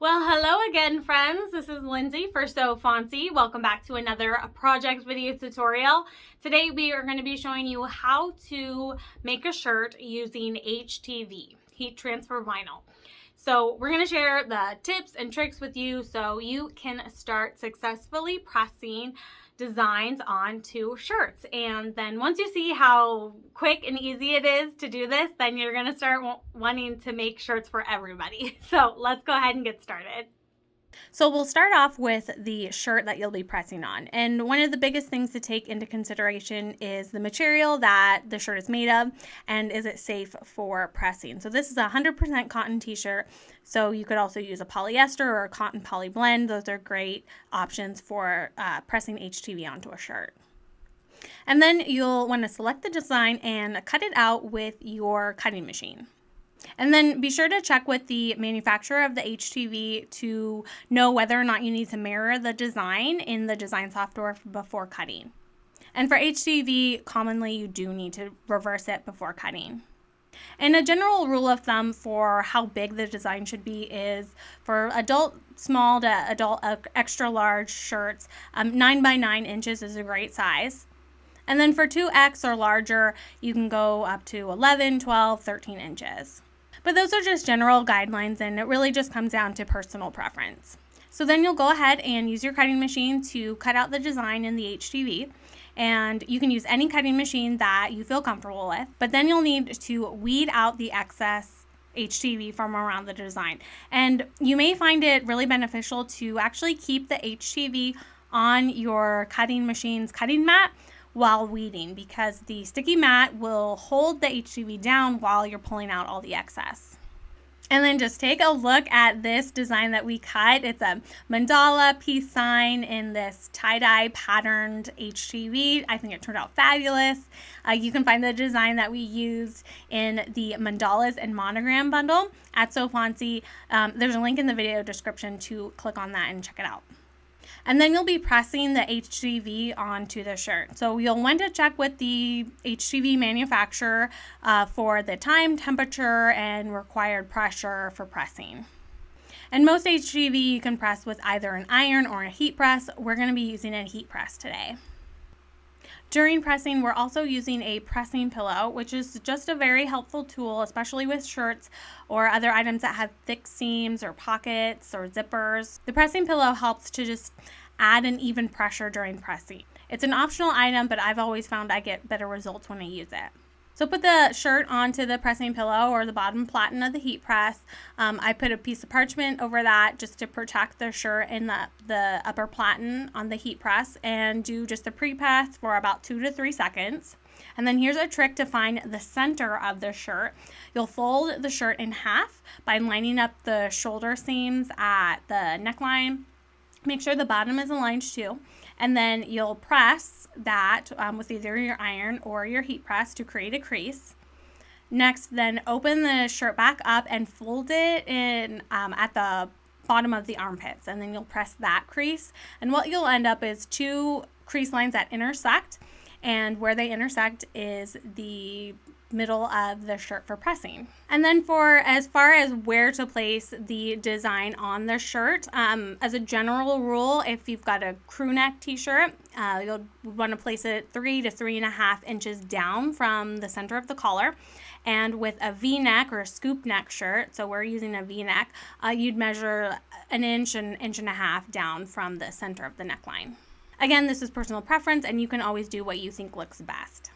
Well, hello again, friends. This is Lindsay for So Fancy. Welcome back to another project video tutorial. Today we are going to be showing you how to make a shirt using HTV, heat transfer vinyl. So we're going to share the tips and tricks with you so you can start successfully pressing designs onto shirts. And then once you see how quick and easy it is to do this, then you're going to start wanting to make shirts for everybody. So let's go ahead and get started. So we'll start off with the shirt that you'll be pressing on. And one of the biggest things to take into consideration is the material that the shirt is made of and is it safe for pressing. So this is a 100% cotton t-shirt. So you could also use a polyester or a cotton poly blend. Those are great options for pressing HTV onto a shirt. And then you'll want to select the design and cut it out with your cutting machine. And then be sure to check with the manufacturer of the HTV to know whether or not you need to mirror the design in the design software before cutting. And for HTV, commonly you do need to reverse it before cutting. And a general rule of thumb for how big the design should be is for adult small to adult extra large shirts, 9 by 9 inches is a great size. And then for 2X or larger, you can go up to 11, 12, 13 inches. But those are just general guidelines, and it really just comes down to personal preference. So then you'll go ahead and use your cutting machine to cut out the design in the HTV. And you can use any cutting machine that you feel comfortable with. But then you'll need to weed out the excess HTV from around the design. And you may find it really beneficial to actually keep the HTV on your cutting machine's cutting mat while weeding, because the sticky mat will hold the HTV down while you're pulling out all the excess. And then just take a look at this design that we cut. It's a mandala peace sign in this tie-dye patterned HTV. I think it turned out fabulous. You can find the design that we used in the mandalas and monogram bundle at So Fancy. There's a link in the video description to click on that and check it out. And then you'll be pressing the HTV onto the shirt. So you'll want to check with the HTV manufacturer for the time, temperature, and required pressure for pressing. And most HTV you can press with either an iron or a heat press. We're going to be using a heat press today. During pressing, we're also using a pressing pillow, which is just a very helpful tool, especially with shirts or other items that have thick seams or pockets or zippers. The pressing pillow helps to just add an even pressure during pressing. It's an optional item, but I've always found I get better results when I use it. So put the shirt onto the pressing pillow or the bottom platen of the heat press. I put a piece of parchment over that just to protect the shirt and the upper platen on the heat press, and do just a pre-press for about 2 to 3 seconds. And then here's a trick to find the center of the shirt. You'll fold the shirt in half by lining up the shoulder seams at the neckline. Make sure the bottom is aligned too. And then you'll press that with either your iron or your heat press to create a crease. Next, then open the shirt back up and fold it in at the bottom of the armpits. And then you'll press that crease. And what you'll end up is 2 crease lines that intersect. And where they intersect is the middle of the shirt for pressing. And then for as far as where to place the design on the shirt, as a general rule, if you've got a crew neck t-shirt, you'll want to place it 3 to 3.5 inches down from the center of the collar. And with a V-neck or a scoop neck shirt, so we're using a V-neck, you'd measure an inch and inch and a half down from the center of the neckline. Again, this is personal preference, and you can always do what you think looks best.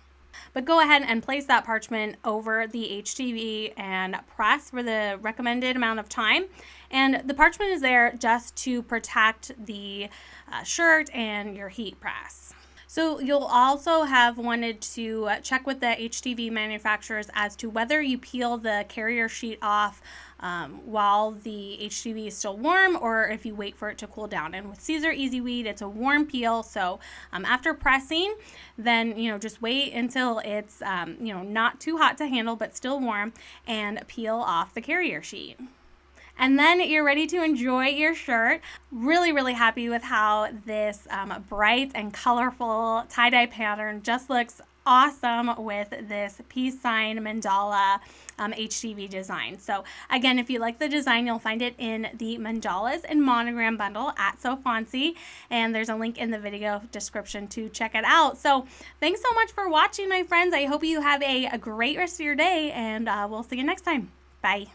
But go ahead and place that parchment over the HTV and press for the recommended amount of time. And the parchment is there just to protect the shirt and your heat press. So you'll also have wanted to check with the HTV manufacturers as to whether you peel the carrier sheet off while the HTV is still warm, or if you wait for it to cool down. And with Caesar Easy Weed, it's a warm peel. So after pressing, then just wait until it's not too hot to handle but still warm, and peel off the carrier sheet. And then you're ready to enjoy your shirt. Really, really happy with how this bright and colorful tie-dye pattern just looks awesome with this peace sign mandala HTV design. So again, if you like the design, you'll find it in the mandalas and monogram bundle at So Fancy, and there's a link in the video description to check it out. So thanks so much for watching, my friends. I hope you have a great rest of your day, and we'll see you next time. Bye.